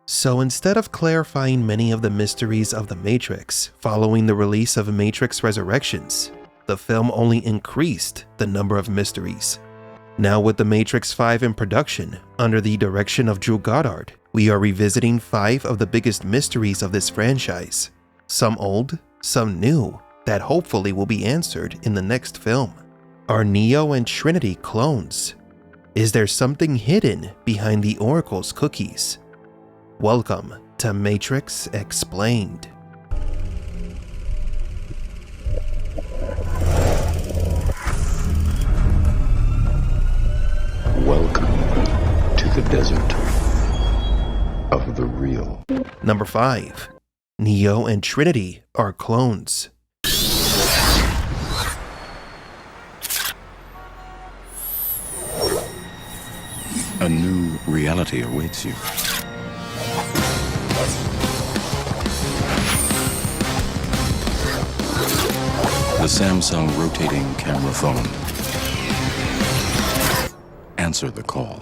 So instead of clarifying many of the mysteries of the Matrix following the release of Matrix Resurrections, the film only increased the number of mysteries. Now with The Matrix 5 in production, under the direction of Drew Goddard, we are revisiting 5 of the biggest mysteries of this franchise. Some old, some new, that hopefully will be answered in the next film. Are Neo and Trinity clones? Is there something hidden behind the Oracle's cookies? Welcome to Matrix Explained. Welcome to the desert of the real. Number 5. Neo and Trinity are clones. A new reality awaits you. The Samsung rotating camera phone. Answer the call.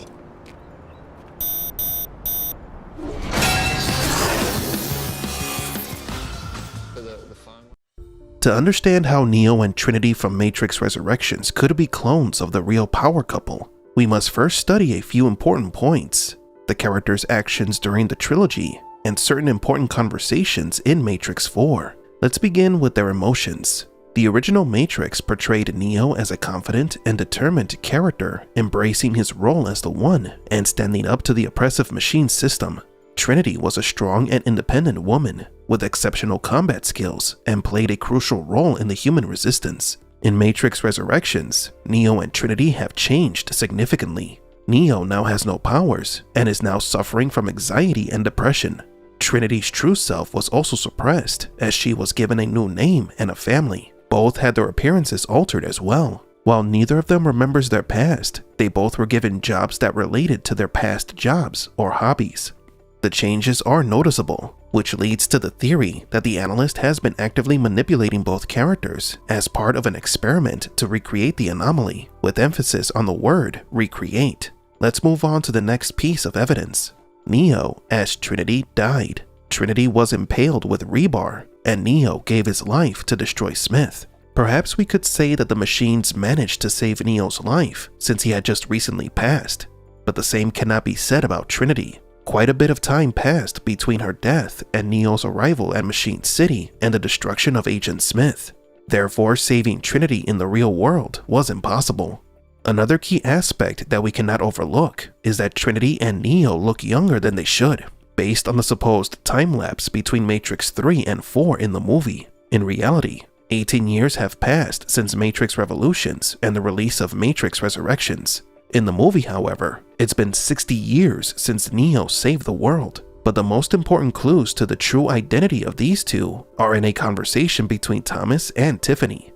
To understand how Neo and Trinity from Matrix Resurrections could be clones of the real power couple, we must first study a few important points, the characters' actions during the trilogy, and certain important conversations in Matrix 4. Let's begin with their emotions. The original Matrix portrayed Neo as a confident and determined character, embracing his role as the One and standing up to the oppressive machine system. Trinity was a strong and independent woman with exceptional combat skills and played a crucial role in the human resistance. In Matrix Resurrections, Neo and Trinity have changed significantly. Neo now has no powers and is now suffering from anxiety and depression. Trinity's true self was also suppressed as she was given a new name and a family. Both had their appearances altered as well. While neither of them remembers their past, they both were given jobs that related to their past jobs or hobbies. The changes are noticeable, which leads to the theory that the analyst has been actively manipulating both characters as part of an experiment to recreate the anomaly, with emphasis on the word recreate. Let's move on to the next piece of evidence. Neo, as Trinity, died. Trinity was impaled with rebar, and Neo gave his life to destroy Smith. Perhaps we could say that the machines managed to save Neo's life since he had just recently passed, but the same cannot be said about Trinity. Quite a bit of time passed between her death and Neo's arrival at Machine City and the destruction of Agent Smith. Therefore, saving Trinity in the real world was impossible. Another key aspect that we cannot overlook is that Trinity and Neo look younger than they should, based on the supposed time-lapse between Matrix 3 and 4 in the movie. In reality, 18 years have passed since Matrix Revolutions and the release of Matrix Resurrections. In the movie, however, it's been 60 years since Neo saved the world. But the most important clues to the true identity of these two are in a conversation between Thomas and Tiffany.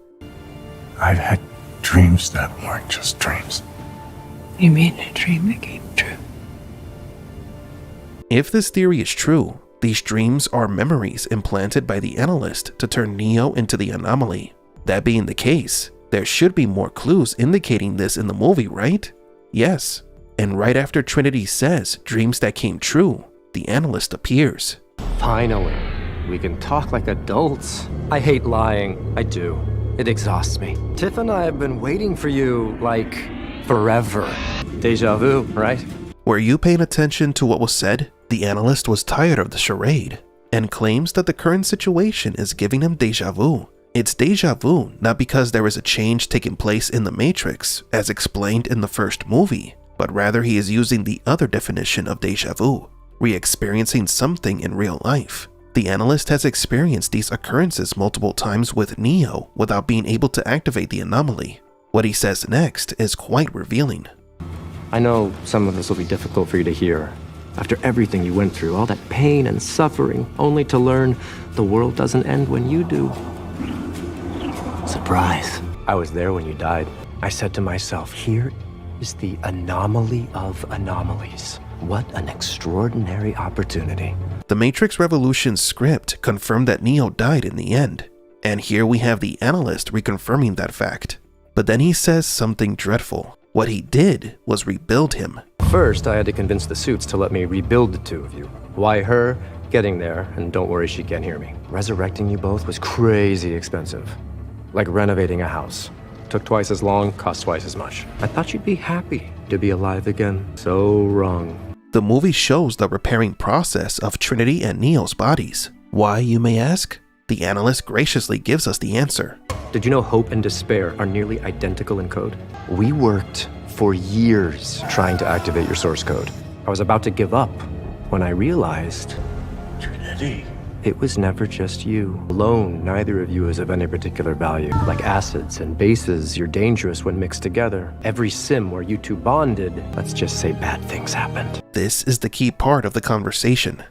I've had dreams that weren't just dreams. You mean a dream that came true? If this theory is true, these dreams are memories implanted by the analyst to turn Neo into the anomaly. That being the case, there should be more clues indicating this in the movie, right? Yes. And right after Trinity says dreams that came true, the analyst appears. Finally, we can talk like adults. I hate lying. I do. It exhausts me. Tiff and I have been waiting for you, like, forever. Deja vu, right? Were you paying attention to what was said? The analyst was tired of the charade and claims that the current situation is giving him deja vu. It's deja vu not because there is a change taking place in the Matrix, as explained in the first movie, but rather he is using the other definition of deja vu, re-experiencing something in real life. The analyst has experienced these occurrences multiple times with Neo without being able to activate the anomaly. What he says next is quite revealing. I know some of this will be difficult for you to hear. After everything you went through, all that pain and suffering, only to learn the world doesn't end when you do. Surprise. I was there when you died. I said to myself, here is the anomaly of anomalies. What an extraordinary opportunity. The Matrix Revolutions script confirmed that Neo died in the end, and here we have the analyst reconfirming that fact. But then he says something dreadful. What he did was rebuild him. First, I had to convince the suits to let me rebuild the two of you. Why her? Getting there, and don't worry, she can't hear me. Resurrecting you both was crazy expensive. Like renovating a house. Took twice as long, cost twice as much. I thought you'd be happy to be alive again. So wrong. The movie shows the repairing process of Trinity and Neo's bodies. Why, you may ask? The analyst graciously gives us the answer. Did you know hope and despair are nearly identical in code? We worked for years trying to activate your source code. I was about to give up when I realized Trinity. it was never just you. Alone, neither of you is of any particular value. Like acids and bases, you're dangerous when mixed together. Every sim where you two bonded, let's just say bad things happened. This is the key part of the conversation.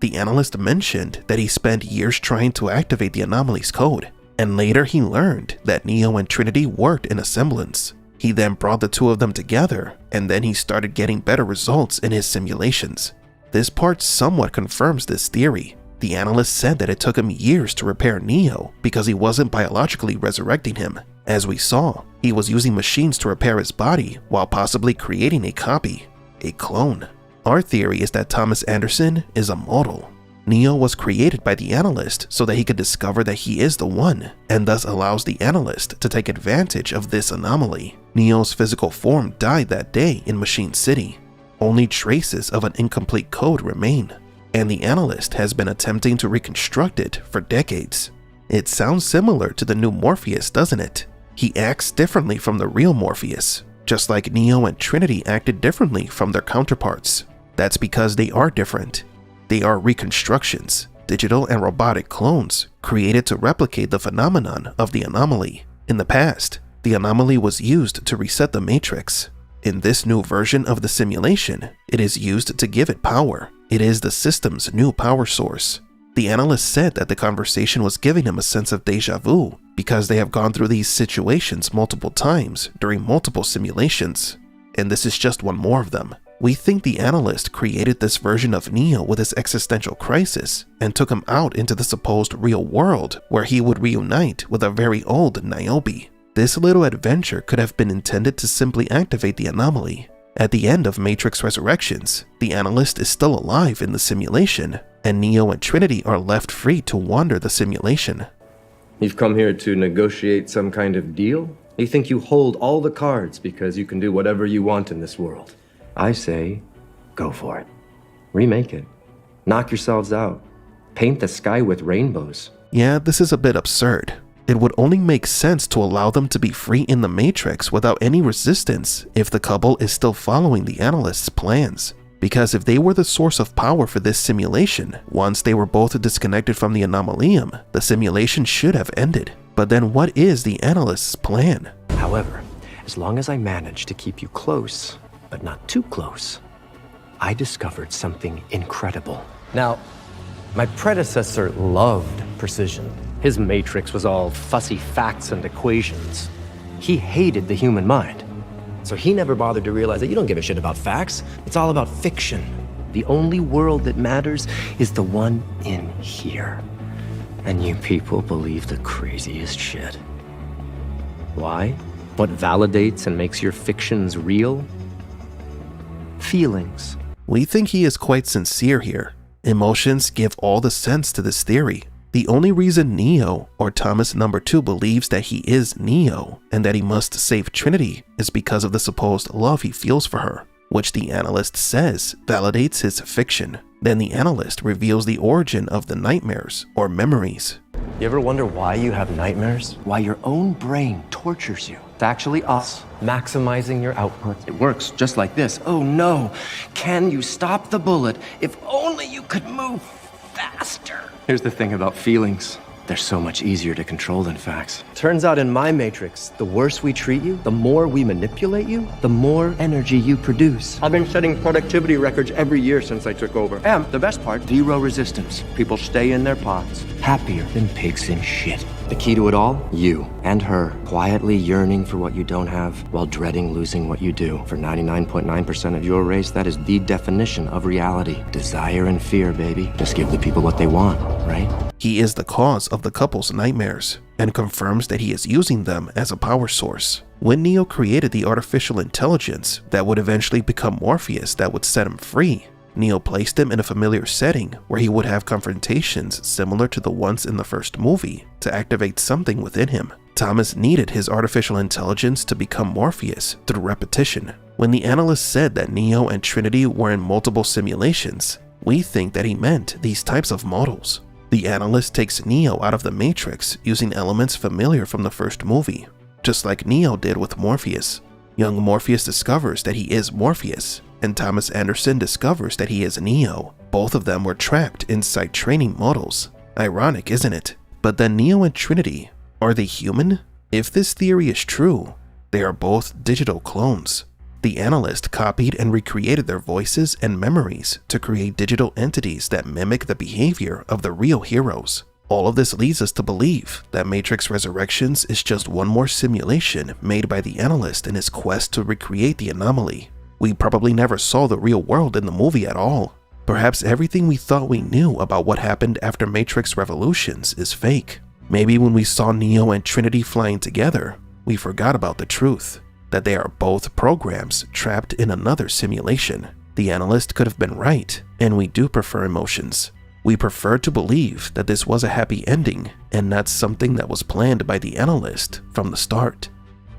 The analyst mentioned that he spent years trying to activate the anomaly's code, and later he learned that Neo and Trinity worked in a semblance. He then brought the two of them together, and then he started getting better results in his simulations. This part somewhat confirms this theory. The analyst said that it took him years to repair Neo because he wasn't biologically resurrecting him. As we saw, he was using machines to repair his body while possibly creating a copy, a clone. Our theory is that Thomas Anderson is a model. Neo was created by the analyst so that he could discover that he is the one, and thus allows the analyst to take advantage of this anomaly. Neo's physical form died that day in Machine City. Only traces of an incomplete code remain, and the analyst has been attempting to reconstruct it for decades. It sounds similar to the new Morpheus, doesn't it? He acts differently from the real Morpheus, just like Neo and Trinity acted differently from their counterparts. That's because they are different. They are reconstructions, digital and robotic clones, created to replicate the phenomenon of the anomaly. In the past, the anomaly was used to reset the Matrix. In this new version of the simulation, it is used to give it power. It is the system's new power source. The analyst said that the conversation was giving him a sense of deja vu because they have gone through these situations multiple times during multiple simulations. And this is just one more of them. We think the analyst created this version of Neo with his existential crisis and took him out into the supposed real world where he would reunite with a very old Niobe. This little adventure could have been intended to simply activate the anomaly. At the end of Matrix Resurrections, the analyst is still alive in the simulation, and Neo and Trinity are left free to wander the simulation. You've come here to negotiate some kind of deal? You think you hold all the cards because you can do whatever you want in this world. I say, go for it. Remake it. Knock yourselves out. Paint the sky with rainbows. Yeah, this is a bit absurd. It would only make sense to allow them to be free in the Matrix without any resistance if the couple is still following the analyst's plans. Because if they were the source of power for this simulation, once they were both disconnected from the anomalium, the simulation should have ended. But then what is the analyst's plan? However, as long as I manage to keep you close, but not too close, I discovered something incredible. Now, my predecessor loved precision. His matrix was all fussy facts and equations. He hated the human mind. So he never bothered to realize that you don't give a shit about facts. It's all about fiction. The only world that matters is the one in here. And you people believe the craziest shit. Why? What validates and makes your fictions real? Feelings. We think he is quite sincere here. Emotions give all the sense to this theory. The only reason Neo, or Thomas number 2, believes that he is Neo and that he must save Trinity is because of the supposed love he feels for her, which the analyst says validates his fiction. Then the analyst reveals the origin of the nightmares or memories. You ever wonder why you have nightmares? Why your own brain tortures you? It's actually us maximizing your output. It works just like this. Oh no, can you stop the bullet? If only you could move faster. Here's the thing about feelings. They're so much easier to control than facts. Turns out in my matrix, the worse we treat you, the more we manipulate you, the more energy you produce. I've been setting productivity records every year since I took over. And the best part, zero resistance. People stay in their pods, happier than pigs in shit. The key to it all? You and her, quietly yearning for what you don't have while dreading losing what you do. For 99.9% of your race, that is the definition of reality. Desire and fear, baby. Just give the people what they want, right? He is the cause of the couple's nightmares. and confirms that he is using them as a power source. When Neo created the artificial intelligence that would eventually become Morpheus that would set him free, Neo placed him in a familiar setting where he would have confrontations similar to the ones in the first movie to activate something within him. Thomas needed his artificial intelligence to become Morpheus through repetition. When the analyst said that Neo and Trinity were in multiple simulations, we think that he meant these types of models. The analyst takes Neo out of the Matrix using elements familiar from the first movie, just like Neo did with Morpheus. Young Morpheus discovers that he is Morpheus, and Thomas Anderson discovers that he is Neo. Both of them were trapped inside training models. Ironic, isn't it? But then Neo and Trinity, are they human? If this theory is true, they are both digital clones. The analyst copied and recreated their voices and memories to create digital entities that mimic the behavior of the real heroes. All of this leads us to believe that Matrix Resurrections is just one more simulation made by the analyst in his quest to recreate the anomaly. We probably never saw the real world in the movie at all. Perhaps everything we thought we knew about what happened after Matrix Revolutions is fake. Maybe when we saw Neo and Trinity flying together, we forgot about the truth, that they are both programs trapped in another simulation. The analyst could have been right, and we do prefer emotions. We prefer to believe that this was a happy ending and not something that was planned by the analyst from the start.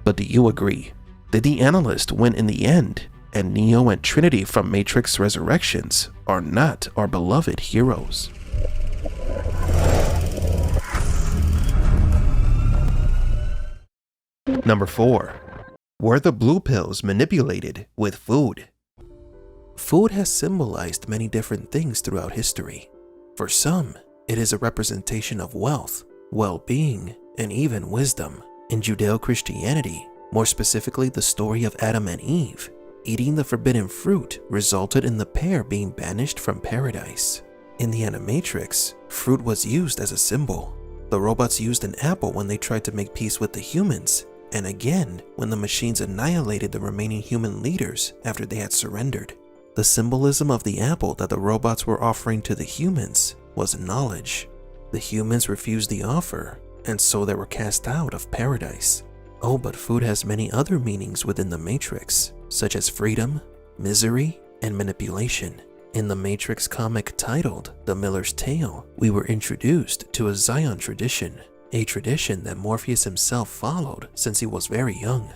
But do you agree? Did the analyst win in the end, and Neo and Trinity from Matrix Resurrections are not our beloved heroes? Number 4. Were the blue pills manipulated with food? Food has symbolized many different things throughout history. For some, it is a representation of wealth, well-being, and even wisdom. In Judeo-Christianity, more specifically the story of Adam and Eve, eating the forbidden fruit resulted in the pair being banished from paradise. In the Animatrix, fruit was used as a symbol. The robots used an apple when they tried to make peace with the humans, and again when the machines annihilated the remaining human leaders after they had surrendered. The symbolism of the apple that the robots were offering to the humans was knowledge. The humans refused the offer, and so they were cast out of paradise. Oh, but food has many other meanings within the Matrix, such as freedom, misery, and manipulation. In the Matrix comic titled The Miller's Tale, we were introduced to a Zion tradition, a tradition that Morpheus himself followed since he was very young.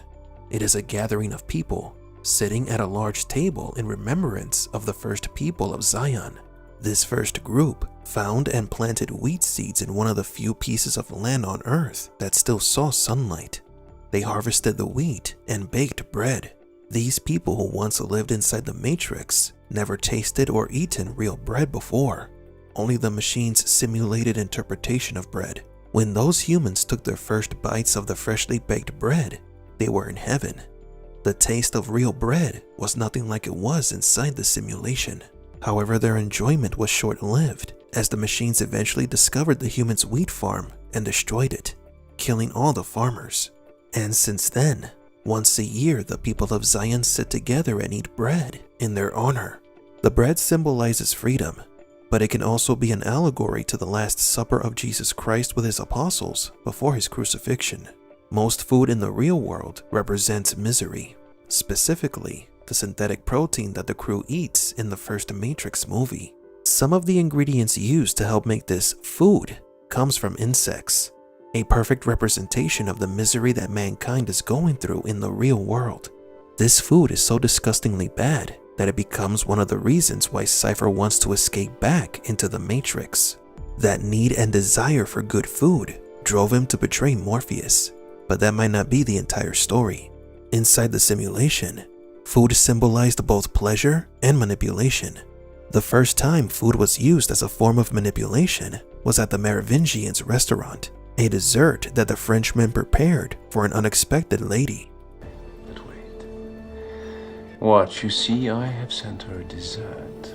It is a gathering of people sitting at a large table in remembrance of the first people of Zion. This first group found and planted wheat seeds in one of the few pieces of land on Earth that still saw sunlight. They harvested the wheat and baked bread. These people who once lived inside the Matrix never tasted or eaten real bread before, only the machine's simulated interpretation of bread. When those humans took their first bites of the freshly baked bread, they were in heaven. The taste of real bread was nothing like it was inside the simulation. However, their enjoyment was short-lived, as the machines eventually discovered the humans' wheat farm and destroyed it, killing all the farmers. And since then, once a year the people of Zion sit together and eat bread in their honor. The bread symbolizes freedom, but it can also be an allegory to the Last Supper of Jesus Christ with his apostles before his crucifixion. Most food in the real world represents misery, specifically the synthetic protein that the crew eats in the first Matrix movie. Some of the ingredients used to help make this food comes from insects, a perfect representation of the misery that mankind is going through in the real world. This food is so disgustingly bad that it becomes one of the reasons why Cypher wants to escape back into the Matrix. That need and desire for good food drove him to betray Morpheus, but that might not be the entire story. Inside the simulation, food symbolized both pleasure and manipulation. The first time food was used as a form of manipulation was at the Merovingians' restaurant, a dessert that the Frenchman prepared for an unexpected lady. But wait. What, you see, I have sent her a dessert.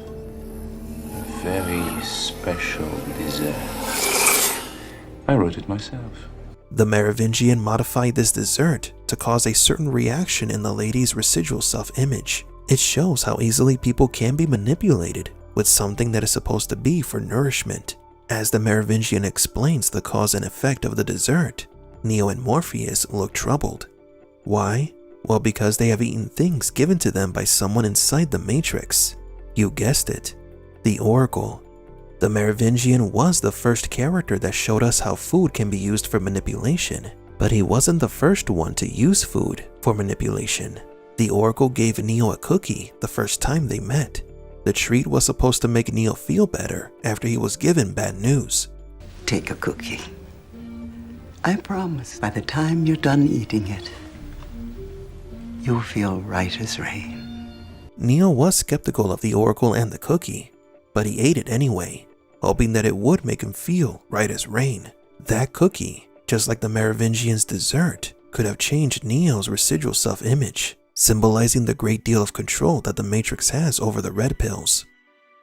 A very special dessert. I wrote it myself. The Merovingian modified this dessert to cause a certain reaction in the lady's residual self-image. It shows how easily people can be manipulated with something that is supposed to be for nourishment. As the Merovingian explains the cause and effect of the dessert, Neo and Morpheus look troubled. Why? Well, because they have eaten things given to them by someone inside the Matrix. You guessed it, the Oracle. The Merovingian was the first character that showed us how food can be used for manipulation, but he wasn't the first one to use food for manipulation. The Oracle gave Neo a cookie the first time they met. The treat was supposed to make Neo feel better after he was given bad news. Take a cookie. I promise by the time you're done eating it, you'll feel right as rain. Neo was skeptical of the Oracle and the cookie, but he ate it anyway, hoping that it would make him feel right as rain. That cookie, just like the Merovingian's dessert, could have changed Neo's residual self-image, symbolizing the great deal of control that the Matrix has over the red pills.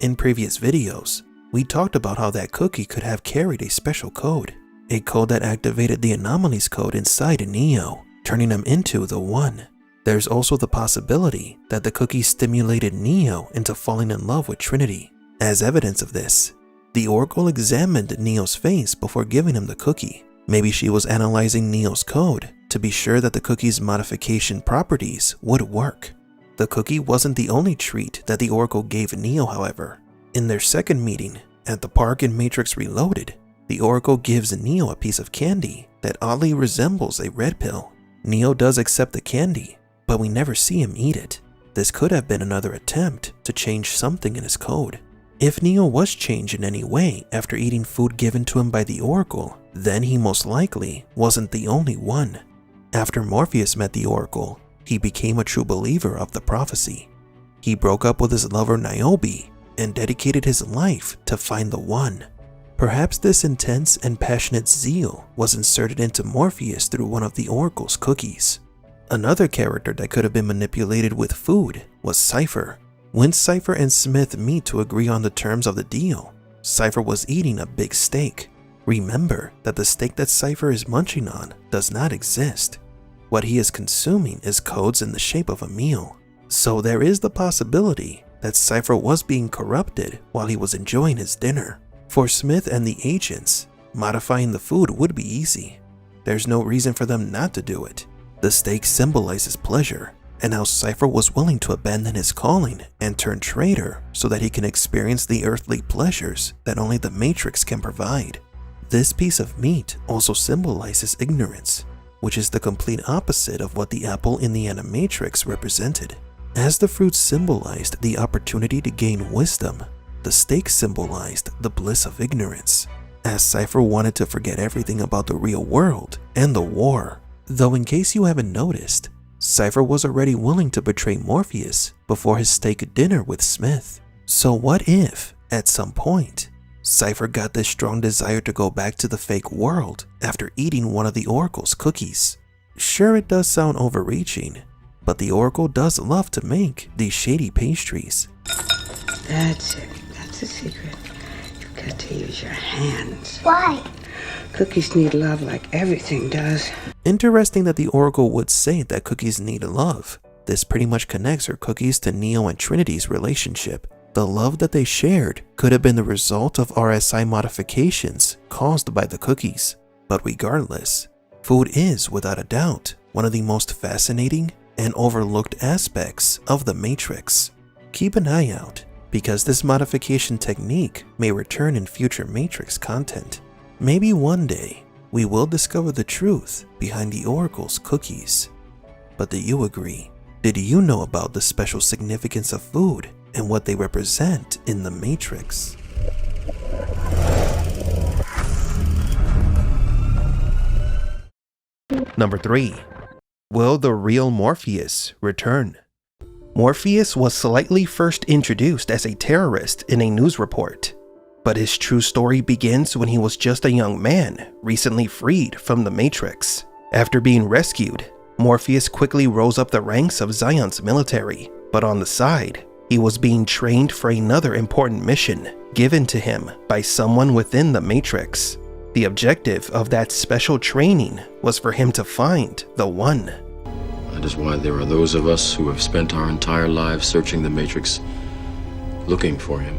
In previous videos, we talked about how that cookie could have carried a special code, a code that activated the anomalies code inside Neo, turning him into the One. There's also the possibility that the cookie stimulated Neo into falling in love with Trinity. As evidence of this, the Oracle examined Neo's face before giving him the cookie. Maybe she was analyzing Neo's code to be sure that the cookie's modification properties would work. The cookie wasn't the only treat that the Oracle gave Neo, however. In their second meeting, at the park in Matrix Reloaded, the Oracle gives Neo a piece of candy that oddly resembles a red pill. Neo does accept the candy, but we never see him eat it. This could have been another attempt to change something in his code. If Neo was changed in any way after eating food given to him by the Oracle, then he most likely wasn't the only one. After Morpheus met the Oracle, he became a true believer of the prophecy. He broke up with his lover Niobe and dedicated his life to find the One. Perhaps this intense and passionate zeal was inserted into Morpheus through one of the Oracle's cookies. Another character that could have been manipulated with food was Cypher. When Cypher and Smith meet to agree on the terms of the deal, Cypher was eating a big steak. Remember that the steak that Cypher is munching on does not exist. What he is consuming is codes in the shape of a meal. So there is the possibility that Cypher was being corrupted while he was enjoying his dinner. For Smith and the agents, modifying the food would be easy. There's no reason for them not to do it. The steak symbolizes pleasure, and how Cypher was willing to abandon his calling and turn traitor so that he can experience the earthly pleasures that only the Matrix can provide. This piece of meat also symbolizes ignorance, which is the complete opposite of what the apple in the Animatrix represented. As the fruit symbolized the opportunity to gain wisdom, the steak symbolized the bliss of ignorance, as Cypher wanted to forget everything about the real world and the war. Though in case you haven't noticed, Cypher was already willing to betray Morpheus before his steak dinner with Smith. So what if, at some point, Cypher got this strong desire to go back to the fake world after eating one of the Oracle's cookies? Sure, it does sound overreaching, but the Oracle does love to make these shady pastries. That's it. That's the secret. You've got to use your hands. Why? Cookies need love like everything does. Interesting that the Oracle would say that cookies need love. This pretty much connects her cookies to Neo and Trinity's relationship. The love that they shared could have been the result of RSI modifications caused by the cookies. But regardless, food is, without a doubt, one of the most fascinating and overlooked aspects of the Matrix. Keep an eye out, because this modification technique may return in future Matrix content. Maybe one day, we will discover the truth behind the Oracle's cookies. But do you agree? Did you know about the special significance of food and what they represent in the Matrix? Number 3. Will the real Morpheus return? Morpheus was slightly first introduced as a terrorist in a news report, but his true story begins when he was just a young man, recently freed from the Matrix. After being rescued, Morpheus quickly rose up the ranks of Zion's military, but on the side, he was being trained for another important mission given to him by someone within the Matrix. The objective of that special training was for him to find the One. That is why there are those of us who have spent our entire lives searching the Matrix, looking for him.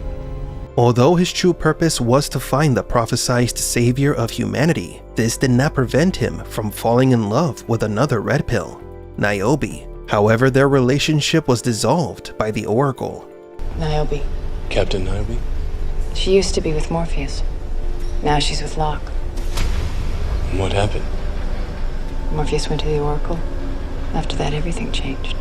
Although his true purpose was to find the prophesized savior of humanity, this did not prevent him from falling in love with another red pill, Niobe. However, their relationship was dissolved by the Oracle. Niobe. Captain Niobe? She used to be with Morpheus. Now she's with Locke. What happened? Morpheus went to the Oracle. After that, everything changed.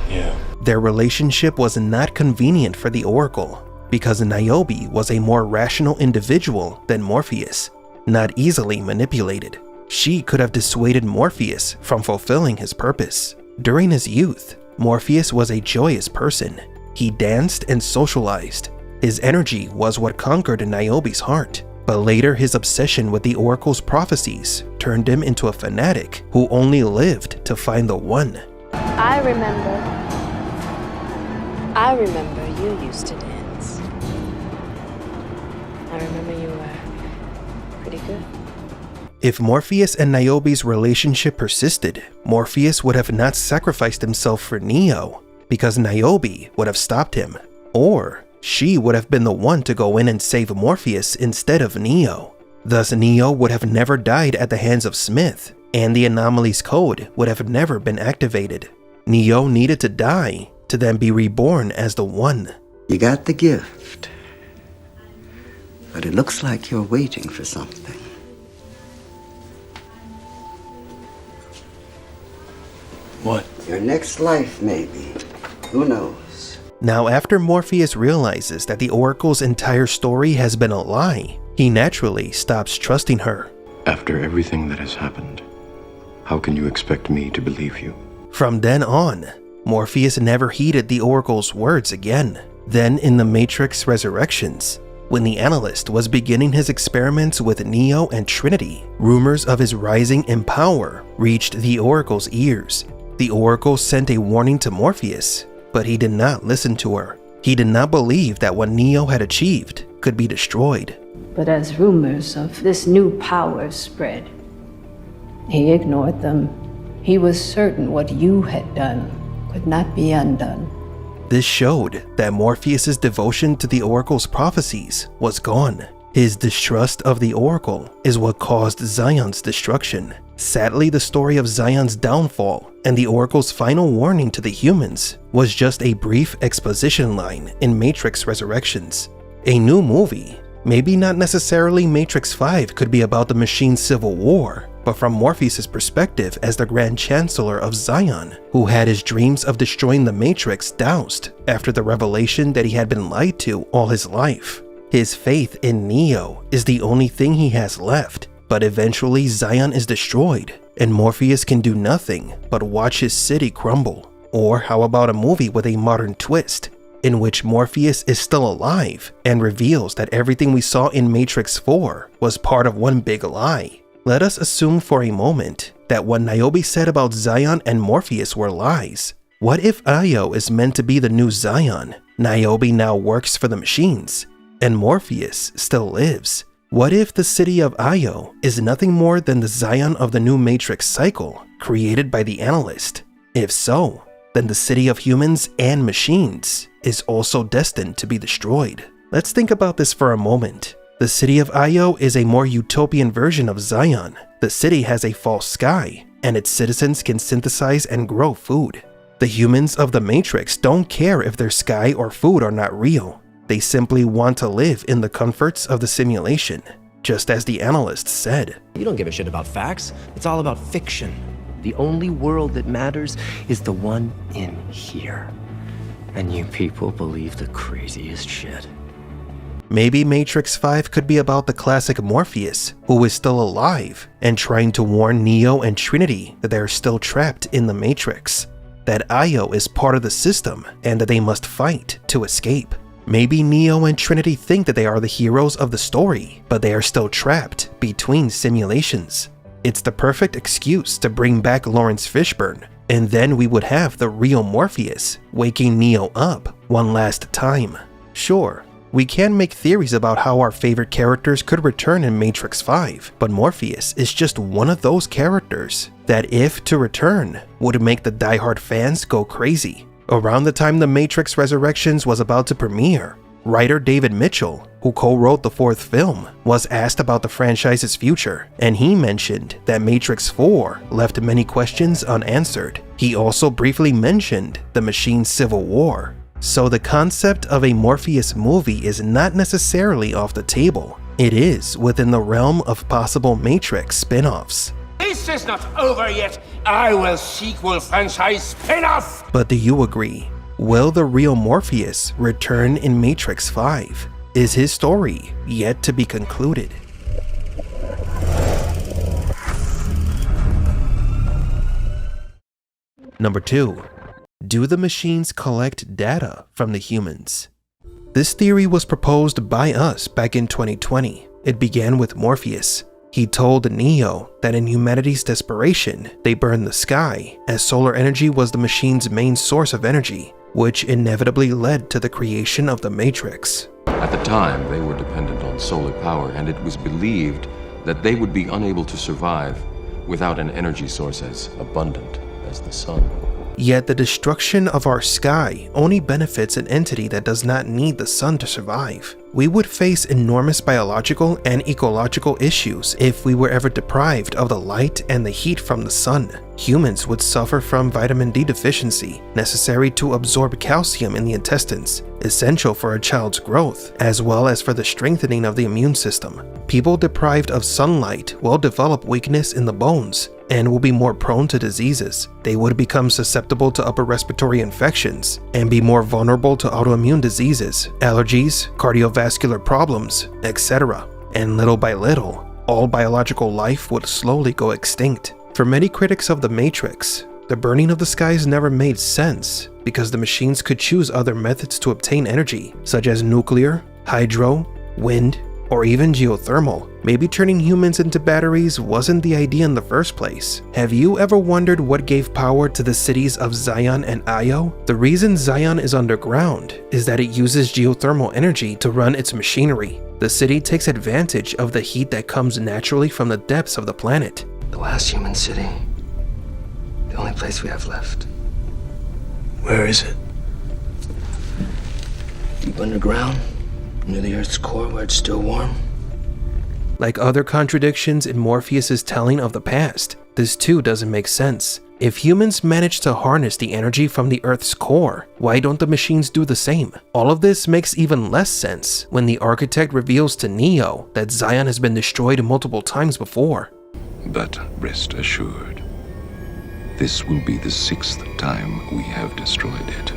Yeah. Their relationship was not convenient for the Oracle, because Niobe was a more rational individual than Morpheus, not easily manipulated. She could have dissuaded Morpheus from fulfilling his purpose. During his youth, Morpheus was a joyous person. He danced and socialized. His energy was what conquered Niobe's heart, but later his obsession with the Oracle's prophecies turned him into a fanatic who only lived to find the one. I remember you used to dance. I remember you were pretty good. If Morpheus and Niobe's relationship persisted, Morpheus would have not sacrificed himself for Neo, because Niobe would have stopped him, or she would have been the one to go in and save Morpheus instead of Neo. Thus, Neo would have never died at the hands of Smith, and the Anomaly's code would have never been activated. Neo needed to die to then be reborn as the One. You got the gift, but it looks like you're waiting for something. What? Your next life, maybe. Who knows? Now, after Morpheus realizes that the Oracle's entire story has been a lie, he naturally stops trusting her. After everything that has happened, how can you expect me to believe you? From then on, Morpheus never heeded the Oracle's words again. Then in the Matrix Resurrections, when the analyst was beginning his experiments with Neo and Trinity, rumors of his rising in power reached the Oracle's ears. The Oracle sent a warning to Morpheus, but he did not listen to her. He did not believe that what Neo had achieved could be destroyed. But as rumors of this new power spread, he ignored them. He was certain what you had done could not be undone. This showed that Morpheus's devotion to the Oracle's prophecies was gone. His distrust of the Oracle is what caused Zion's destruction. Sadly, the story of Zion's downfall and the Oracle's final warning to the humans was just a brief exposition line in Matrix Resurrections. A new movie, maybe not necessarily Matrix 5, could be about the machine's civil war, but from Morpheus' perspective as the Grand Chancellor of Zion, who had his dreams of destroying the Matrix doused after the revelation that he had been lied to all his life. His faith in Neo is the only thing he has left, but eventually Zion is destroyed, and Morpheus can do nothing but watch his city crumble. Or how about a movie with a modern twist, in which Morpheus is still alive and reveals that everything we saw in Matrix 4 was part of one big lie? Let us assume for a moment that what Niobe said about Zion and Morpheus were lies. What if Io is meant to be the new Zion? Niobe now works for the machines, and Morpheus still lives. What if the city of Io is nothing more than the Zion of the new Matrix cycle created by the analyst? If so, then the city of humans and machines is also destined to be destroyed. Let's think about this for a moment. The city of Io is a more utopian version of Zion. The city has a false sky, and its citizens can synthesize and grow food. The humans of the Matrix don't care if their sky or food are not real. They simply want to live in the comforts of the simulation, just as the analyst said. You don't give a shit about facts. It's all about fiction. The only world that matters is the one in here. And you people believe the craziest shit. Maybe Matrix 5 could be about the classic Morpheus, who is still alive and trying to warn Neo and Trinity that they are still trapped in the Matrix, that Io is part of the system and that they must fight to escape. Maybe Neo and Trinity think that they are the heroes of the story, but they are still trapped between simulations. It's the perfect excuse to bring back Lawrence Fishburne, and then we would have the real Morpheus waking Neo up one last time. Sure, we can make theories about how our favorite characters could return in Matrix 5, but Morpheus is just one of those characters that, if to return, would make the diehard fans go crazy. Around the time the Matrix Resurrections was about to premiere, Writer David Mitchell, who co-wrote the fourth film, was asked about the franchise's future, and he mentioned that Matrix 4 left many questions unanswered. He also briefly mentioned the Machine's civil war. So the concept of a Morpheus movie is not necessarily off the table. It is within the realm of possible Matrix spin-offs. This is not over yet. I will sequel franchise spin-off. But do you agree? Will the real Morpheus return in Matrix 5? Is his story yet to be concluded? Number 2. Do the machines collect data from the humans? This theory was proposed by us back in 2020. It began with Morpheus. He told Neo that in humanity's desperation, they burned the sky, as solar energy was the machine's main source of energy, which inevitably led to the creation of the Matrix. At the time, they were dependent on solar power, and it was believed that they would be unable to survive without an energy source as abundant as the sun. Yet the destruction of our sky only benefits an entity that does not need the sun to survive. We would face enormous biological and ecological issues if we were ever deprived of the light and the heat from the sun. Humans would suffer from vitamin D deficiency, necessary to absorb calcium in the intestines, essential for a child's growth, as well as for the strengthening of the immune system. People deprived of sunlight will develop weakness in the bones and will be more prone to diseases. They would become susceptible to upper respiratory infections and be more vulnerable to autoimmune diseases, allergies, cardiovascular problems, etc. And little by little, all biological life would slowly go extinct. For many critics of the Matrix, the burning of the skies never made sense because the machines could choose other methods to obtain energy, such as nuclear, hydro, wind, or even geothermal. Maybe turning humans into batteries wasn't the idea in the first place. Have you ever wondered what gave power to the cities of Zion and Io? The reason Zion is underground is that it uses geothermal energy to run its machinery. The city takes advantage of the heat that comes naturally from the depths of the planet. The last human city. The only place we have left. Where is it? Deep underground. Near the Earth's core where it's still warm. Like other contradictions in Morpheus's telling of the past, this too doesn't make sense. If humans manage to harness the energy from the Earth's core, why don't the machines do the same? All of this makes even less sense when the architect reveals to Neo that Zion has been destroyed multiple times before. But rest assured, this will be the 6th time we have destroyed it,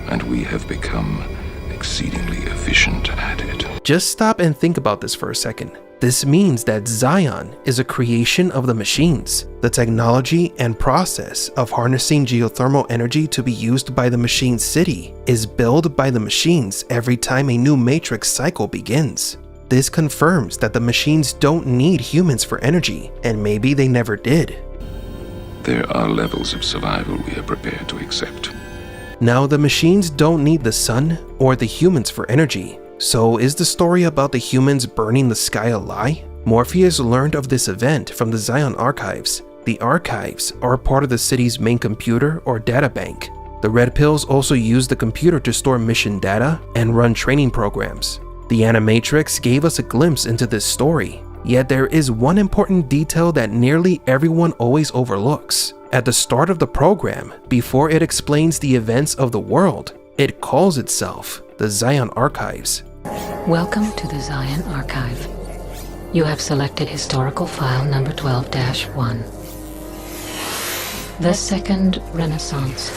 and we have become exceedingly efficient at it. Just stop and think about this for a second. This means that Zion is a creation of the machines. The technology and process of harnessing geothermal energy to be used by the machine city is built by the machines every time a new Matrix cycle begins. This confirms that the machines don't need humans for energy, and maybe they never did. There are levels of survival we are prepared to accept. Now, the machines don't need the sun or the humans for energy, so is the story about the humans burning the sky a lie? Morpheus learned of this event from the Zion archives. The archives are part of the city's main computer or data bank. The Red Pills also use the computer to store mission data and run training programs. The Animatrix gave us a glimpse into this story, yet there is one important detail that nearly everyone always overlooks. At the start of the program, before it explains the events of the world, it calls itself the Zion Archives. Welcome to the Zion Archive. You have selected historical file number 12-1. The Second Renaissance.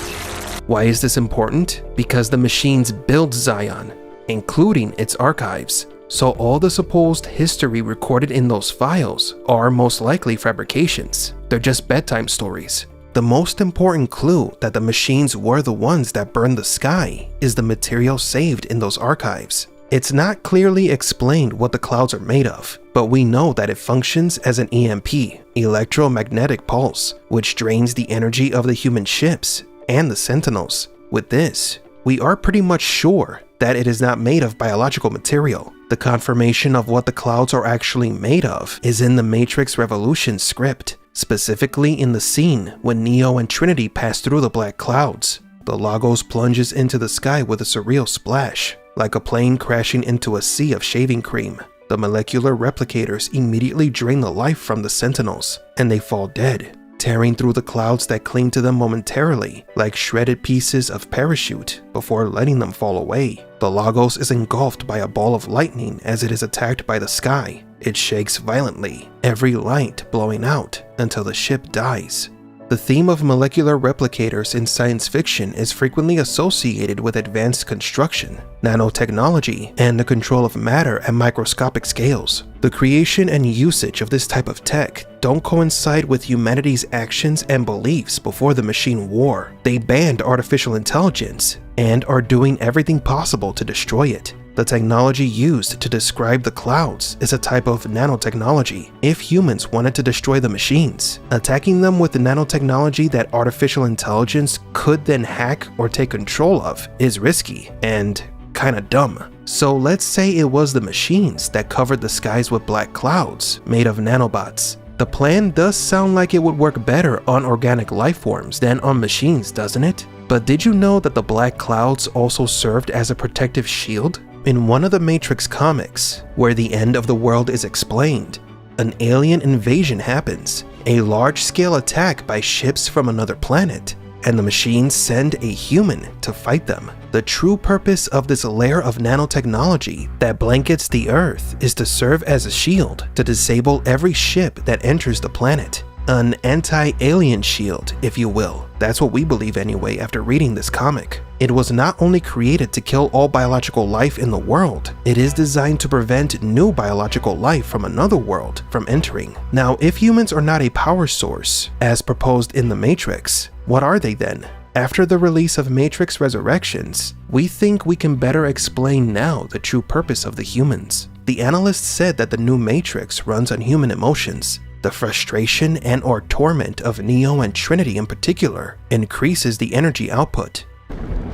Why is this important? Because the machines build Zion, including its archives. So all the supposed history recorded in those files are most likely fabrications. They're just bedtime stories. The most important clue that the machines were the ones that burned the sky is the material saved in those archives. It's not clearly explained what the clouds are made of, but we know that it functions as an EMP, electromagnetic pulse, which drains the energy of the human ships and the Sentinels. With this, we are pretty much sure that it is not made of biological material. The confirmation of what the clouds are actually made of is in the Matrix Revolution script, specifically in the scene when Neo and Trinity pass through the black clouds. The Logos plunges into the sky with a surreal splash, like a plane crashing into a sea of shaving cream. The molecular replicators immediately drain the life from the Sentinels, and they fall dead, tearing through the clouds that cling to them momentarily, like shredded pieces of parachute, before letting them fall away. The Lagos is engulfed by a ball of lightning as it is attacked by the sky. It shakes violently, every light blowing out until the ship dies. The theme of molecular replicators in science fiction is frequently associated with advanced construction, nanotechnology, and the control of matter at microscopic scales. The creation and usage of this type of tech don't coincide with humanity's actions and beliefs before the machine war. They banned artificial intelligence and are doing everything possible to destroy it. The technology used to describe the clouds is a type of nanotechnology. If humans wanted to destroy the machines, attacking them with the nanotechnology that artificial intelligence could then hack or take control of is risky and kinda dumb. So let's say it was the machines that covered the skies with black clouds made of nanobots. The plan does sound like it would work better on organic life forms than on machines, doesn't it? But did you know that the black clouds also served as a protective shield? In one of the Matrix comics, where the end of the world is explained, an alien invasion happens, a large-scale attack by ships from another planet, and the machines send a human to fight them. The true purpose of this layer of nanotechnology that blankets the Earth is to serve as a shield to disable every ship that enters the planet. An anti-alien shield, if you will. That's what we believe anyway after reading this comic. It was not only created to kill all biological life in the world, it is designed to prevent new biological life from another world from entering. Now, if humans are not a power source, as proposed in the Matrix, what are they then? After the release of Matrix Resurrections, we think we can better explain now the true purpose of the humans. The analyst said that the new Matrix runs on human emotions. The frustration and or torment of Neo and Trinity in particular increases the energy output.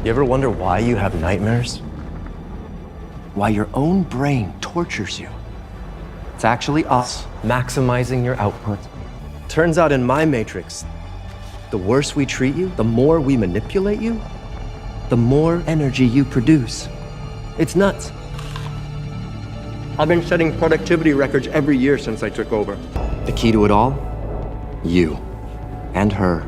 You ever wonder why you have nightmares? Why your own brain tortures you? It's actually us maximizing your output. Turns out in my Matrix, the worse we treat you, the more we manipulate you, the more energy you produce. It's nuts. I've been setting productivity records every year since I took over. The key to it all? You and her,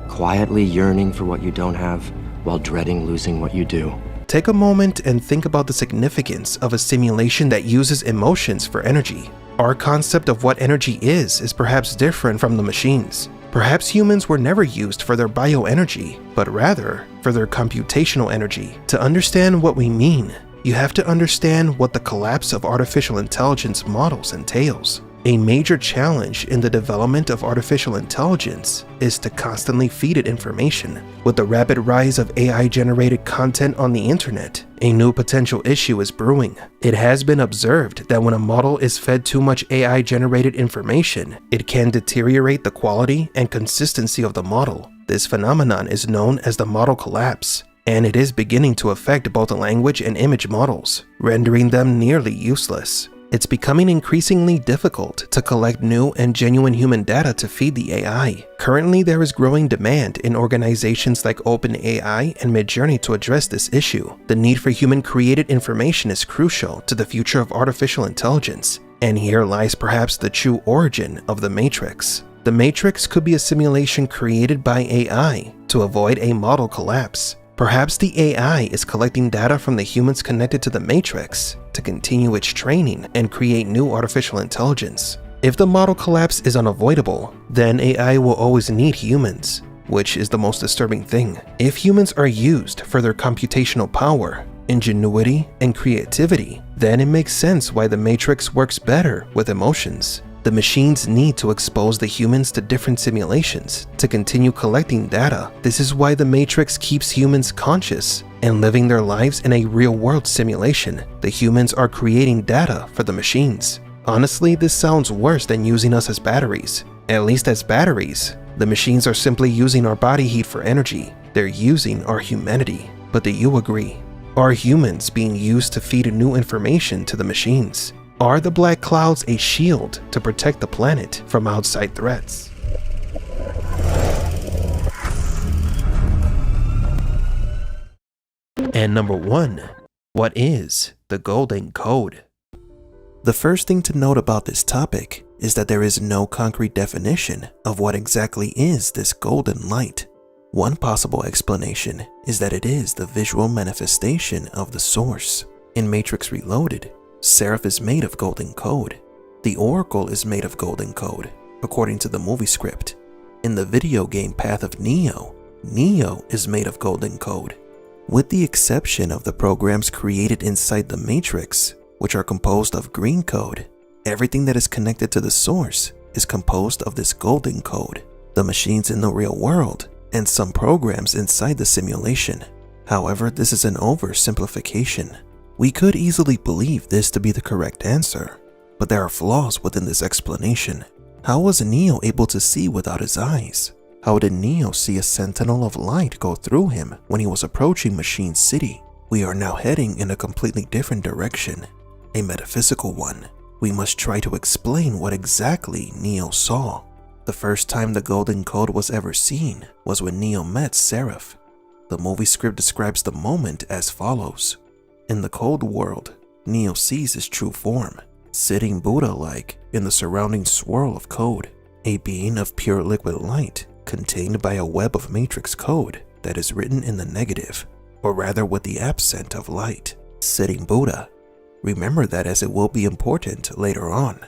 quietly yearning for what you don't have while dreading losing what you do. Take a moment and think about the significance of a simulation that uses emotions for energy. Our concept of what energy is perhaps different from the machines. Perhaps humans were never used for their bioenergy, but rather for their computational energy. To understand what we mean, you have to understand what the collapse of artificial intelligence models entails. A major challenge in the development of artificial intelligence is to constantly feed it information. With the rapid rise of AI-generated content on the internet, a new potential issue is brewing. It has been observed that when a model is fed too much AI-generated information, it can deteriorate the quality and consistency of the model. This phenomenon is known as the model collapse, and it is beginning to affect both language and image models, rendering them nearly useless. It's becoming increasingly difficult to collect new and genuine human data to feed the AI. Currently, there is growing demand in organizations like OpenAI and Midjourney to address this issue. The need for human-created information is crucial to the future of artificial intelligence, and here lies perhaps the true origin of the Matrix. The Matrix could be a simulation created by AI to avoid a model collapse. Perhaps the AI is collecting data from the humans connected to the Matrix to continue its training and create new artificial intelligence. If the model collapse is unavoidable, then AI will always need humans, which is the most disturbing thing. If humans are used for their computational power, ingenuity, and creativity, then it makes sense why the Matrix works better with emotions. The machines need to expose the humans to different simulations to continue collecting data. This is why the Matrix keeps humans conscious and living their lives in a real-world simulation. The humans are creating data for the machines. Honestly, this sounds worse than using us as batteries. At least as batteries, the machines are simply using our body heat for energy. They're using our humanity. But do you agree? Are humans being used to feed new information to the machines? Are the black clouds a shield to protect the planet from outside threats? And number 1. What is the Golden Code? The first thing to note about this topic is that there is no concrete definition of what exactly is this golden light. One possible explanation is that it is the visual manifestation of the source. In Matrix Reloaded, Seraph is made of golden code. The Oracle is made of golden code, according to the movie script. In the video game Path of Neo, Neo is made of golden code. With the exception of the programs created inside the Matrix, which are composed of green code, everything that is connected to the source is composed of this golden code. The machines in the real world, and some programs inside the simulation. However, this is an oversimplification. We could easily believe this to be the correct answer, but there are flaws within this explanation. How was Neo able to see without his eyes? How did Neo see a sentinel of light go through him when he was approaching Machine City? We are now heading in a completely different direction, a metaphysical one. We must try to explain what exactly Neo saw. The first time the Golden Code was ever seen was when Neo met Seraph. The movie script describes the moment as follows. In the cold world, Neo sees his true form, sitting Buddha-like in the surrounding swirl of code, a being of pure liquid light contained by a web of matrix code that is written in the negative, or rather with the absent of light. Sitting Buddha. Remember that, as it will be important later on.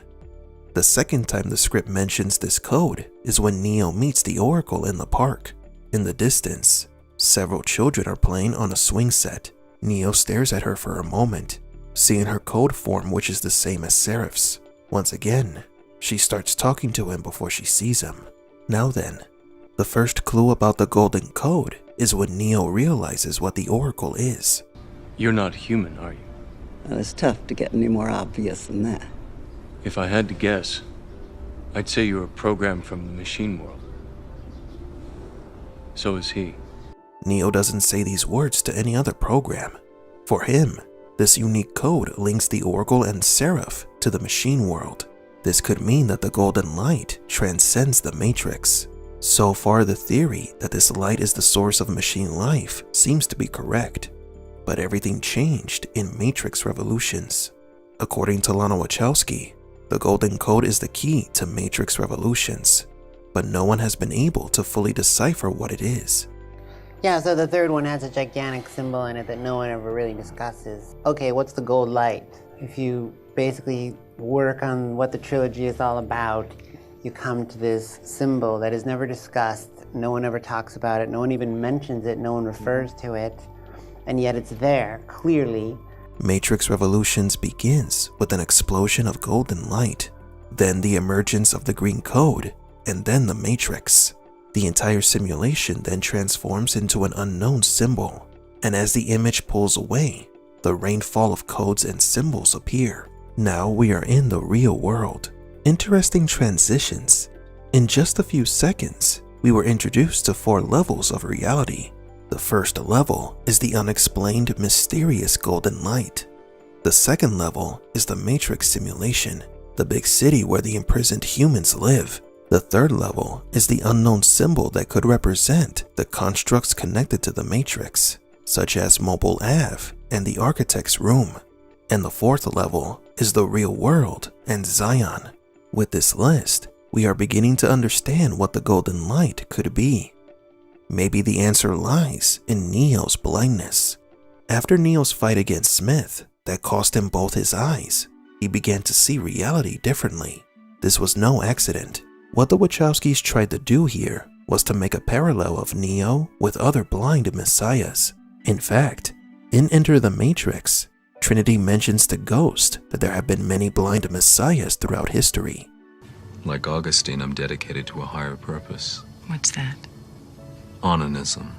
The second time the script mentions this code is when Neo meets the Oracle in the park. In the distance, several children are playing on a swing set. Neo stares at her for a moment, seeing her code form, which is the same as Seraph's. Once again, she starts talking to him before she sees him. Now then, the first clue about the Golden Code is when Neo realizes what the Oracle is. You're not human, are you? Well, it's tough to get any more obvious than that. If I had to guess, I'd say you're a program from the machine world. So is he. Neo doesn't say these words to any other program. For him, this unique code links the Oracle and Seraph to the machine world. This could mean that the golden light transcends the Matrix. So far, the theory that this light is the source of machine life seems to be correct. But everything changed in Matrix Revolutions. According to Lana Wachowski, the Golden Code is the key to Matrix Revolutions, but no one has been able to fully decipher what it is. Yeah, so the third one has a gigantic symbol in it that no one ever really discusses. Okay, what's the gold light? If you basically work on what the trilogy is all about, you come to this symbol that is never discussed, no one ever talks about it, no one even mentions it, no one refers to it, and yet it's there, clearly. Matrix Revolutions begins with an explosion of golden light, then the emergence of the green code, and then the Matrix. The entire simulation then transforms into an unknown symbol, and as the image pulls away, the rainfall of codes and symbols appear. Now we are in the real world. Interesting transitions. In just a few seconds, we were introduced to 4 levels of reality. The first level is the unexplained, mysterious golden light. The second level is the Matrix simulation, the big city where the imprisoned humans live. The third level is the unknown symbol that could represent the constructs connected to the Matrix, such as Mobile Ave and the Architect's Room. And the fourth level is the real world and Zion. With this list, we are beginning to understand what the golden light could be. Maybe the answer lies in Neo's blindness. After Neo's fight against Smith that cost him both his eyes, he began to see reality differently. This was no accident. What the Wachowskis tried to do here was to make a parallel of Neo with other blind messiahs. In fact, in Enter the Matrix, Trinity mentions to Ghost that there have been many blind messiahs throughout history. Like Augustine, I'm dedicated to a higher purpose. What's that? Onanism.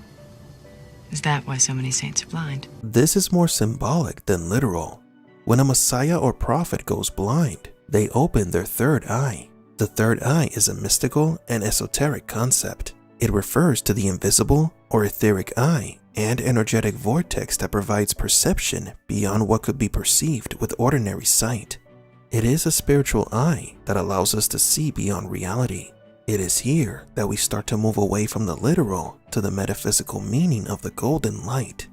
Is that why so many saints are blind? This is more symbolic than literal. When a messiah or prophet goes blind, they open their third eye. The third eye is a mystical and esoteric concept. It refers to the invisible or etheric eye and energetic vortex that provides perception beyond what could be perceived with ordinary sight. It is a spiritual eye that allows us to see beyond reality. It is here that we start to move away from the literal to the metaphysical meaning of the golden light.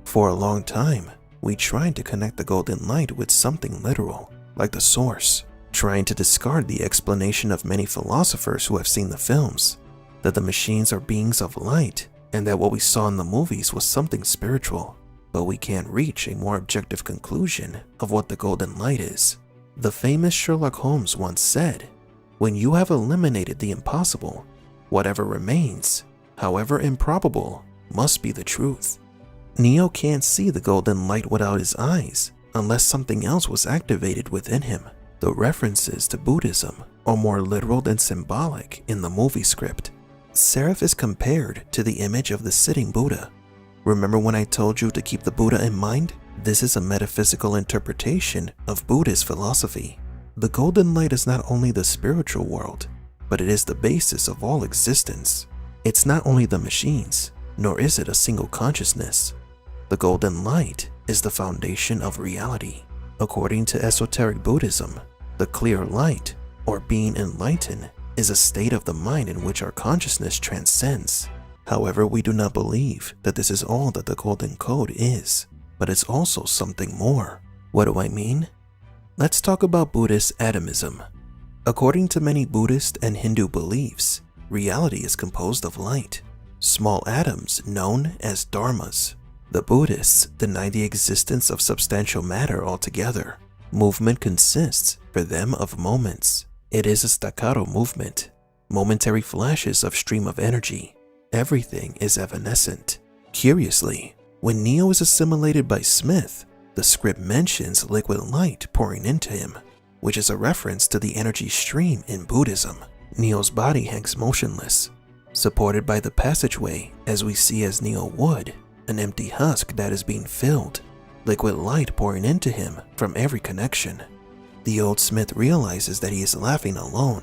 For a long time, We tried to connect the golden light with something literal, like the source, trying to discard the explanation of many philosophers who have seen the films, that the machines are beings of light, and that what we saw in the movies was something spiritual. But we can't reach a more objective conclusion of what the golden light is. The famous Sherlock Holmes once said, "When you have eliminated the impossible, whatever remains, however improbable, must be the truth." Neo can't see the golden light without his eyes, unless something else was activated within him. The references to Buddhism are more literal than symbolic in the movie script. Seraph is compared to the image of the sitting Buddha. Remember when I told you to keep the Buddha in mind? This is a metaphysical interpretation of Buddhist philosophy. The golden light is not only the spiritual world, but it is the basis of all existence. It's not only the machines, nor is it a single consciousness. The golden light is the foundation of reality. According to esoteric Buddhism, the clear light, or being enlightened, is a state of the mind in which our consciousness transcends. However, we do not believe that this is all that the golden code is, but it's also something more. What do I mean? Let's talk about Buddhist atomism. According to many Buddhist and Hindu beliefs, reality is composed of light, small atoms known as dharmas. The Buddhists deny the existence of substantial matter altogether. Movement consists, for them, of moments. It is a staccato movement, momentary flashes of stream of energy. Everything is evanescent. Curiously, when Neo is assimilated by Smith, the script mentions liquid light pouring into him, which is a reference to the energy stream in Buddhism. Neo's body hangs motionless, supported by the passageway as we see as Neo would, an empty husk that is being filled, liquid light pouring into him from every connection. The old Smith realizes that he is laughing alone.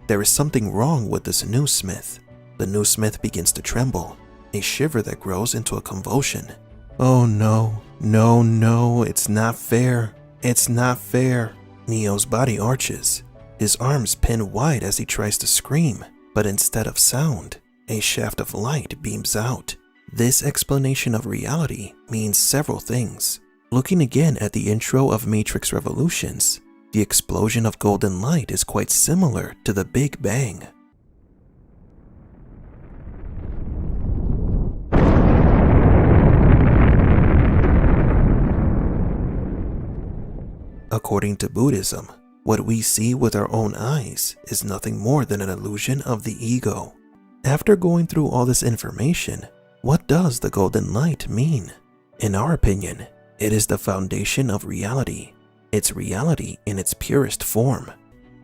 There is something wrong with this new Smith. The new Smith begins to tremble, a shiver that grows into a convulsion. Oh no, no, no, it's not fair. It's not fair. Neo's body arches, his arms pin wide as he tries to scream, but instead of sound, a shaft of light beams out. This explanation of reality means several things. Looking again at the intro of Matrix Revolutions, the explosion of golden light is quite similar to the Big Bang. According to Buddhism, what we see with our own eyes is nothing more than an illusion of the ego. After going through all this information, what does the golden light mean? In our opinion, it is the foundation of reality. It's reality in its purest form.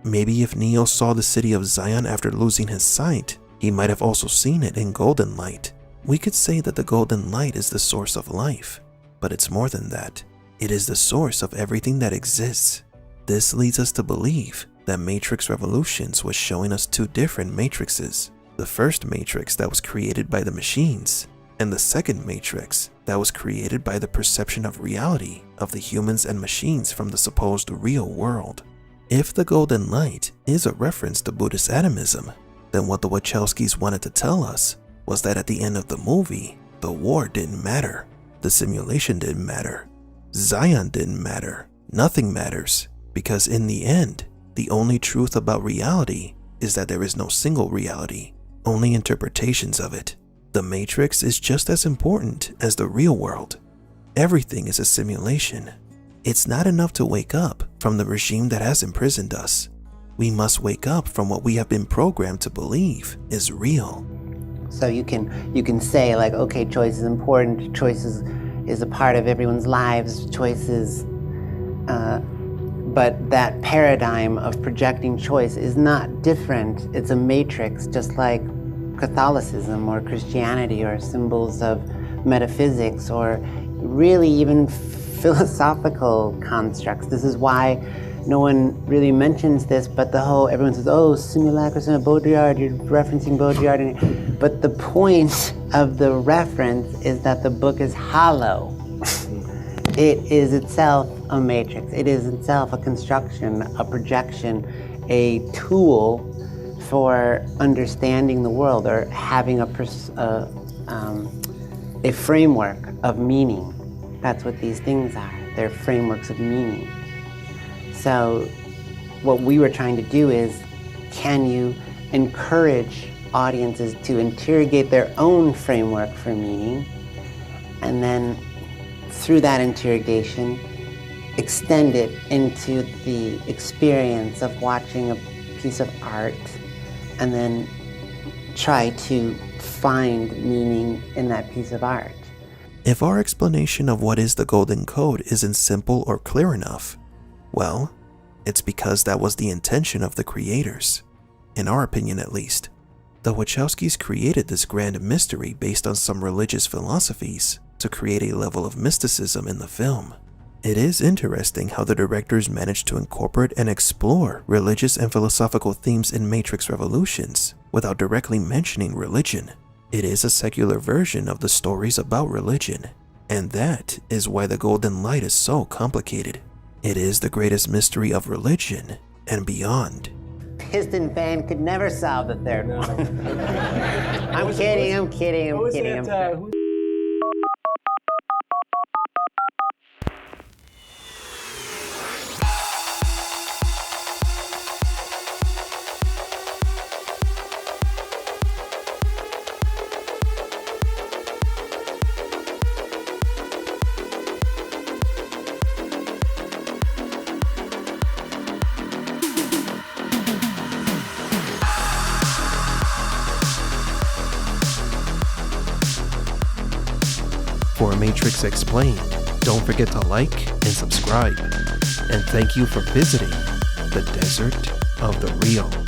Maybe if Neo saw the city of Zion after losing his sight, he might have also seen it in golden light. We could say that the golden light is the source of life, but it's more than that. It is the source of everything that exists. This leads us to believe that Matrix Revolutions was showing us two different matrices. The first matrix that was created by the machines, and the second matrix that was created by the perception of reality of the humans and machines from the supposed real world. If the golden light is a reference to Buddhist atomism, then what the Wachowskis wanted to tell us was that at the end of the movie, the war didn't matter, the simulation didn't matter, Zion didn't matter, nothing matters, because in the end, the only truth about reality is that there is no single reality, only interpretations of it. The Matrix is just as important as the real world. Everything is a simulation. It's not enough to wake up from the regime that has imprisoned us. We must wake up from what we have been programmed to believe is real. So you can say like, okay, choice is important, choice is a part of everyone's lives, choices, but that paradigm of projecting choice is not different. It's a matrix, just like Catholicism or Christianity or symbols of metaphysics or really even philosophical constructs. This is why no one really mentions this, but everyone says, oh, simulacra, Baudrillard, you're referencing Baudrillard. But the point of the reference is that the book is hollow. It is itself a matrix. It is itself a construction, a projection, a tool for understanding the world or having a framework of meaning. That's what these things are. They're frameworks of meaning. So what we were trying to do is, can you encourage audiences to interrogate their own framework for meaning, and then through that interrogation, extend it into the experience of watching a piece of art, and then try to find meaning in that piece of art. If our explanation of what is the Golden Code isn't simple or clear enough, well, it's because that was the intention of the creators, in our opinion at least. The Wachowskis created this grand mystery based on some religious philosophies to create a level of mysticism in the film. It is interesting how the directors managed to incorporate and explore religious and philosophical themes in Matrix Revolutions without directly mentioning religion. It is a secular version of the stories about religion, and that is why the Golden Light is so complicated. It is the greatest mystery of religion and beyond. Piston fan could never solve the third one. I'm kidding. For Matrix Explained, don't forget to like and subscribe. And thank you for visiting the Desert of the Real.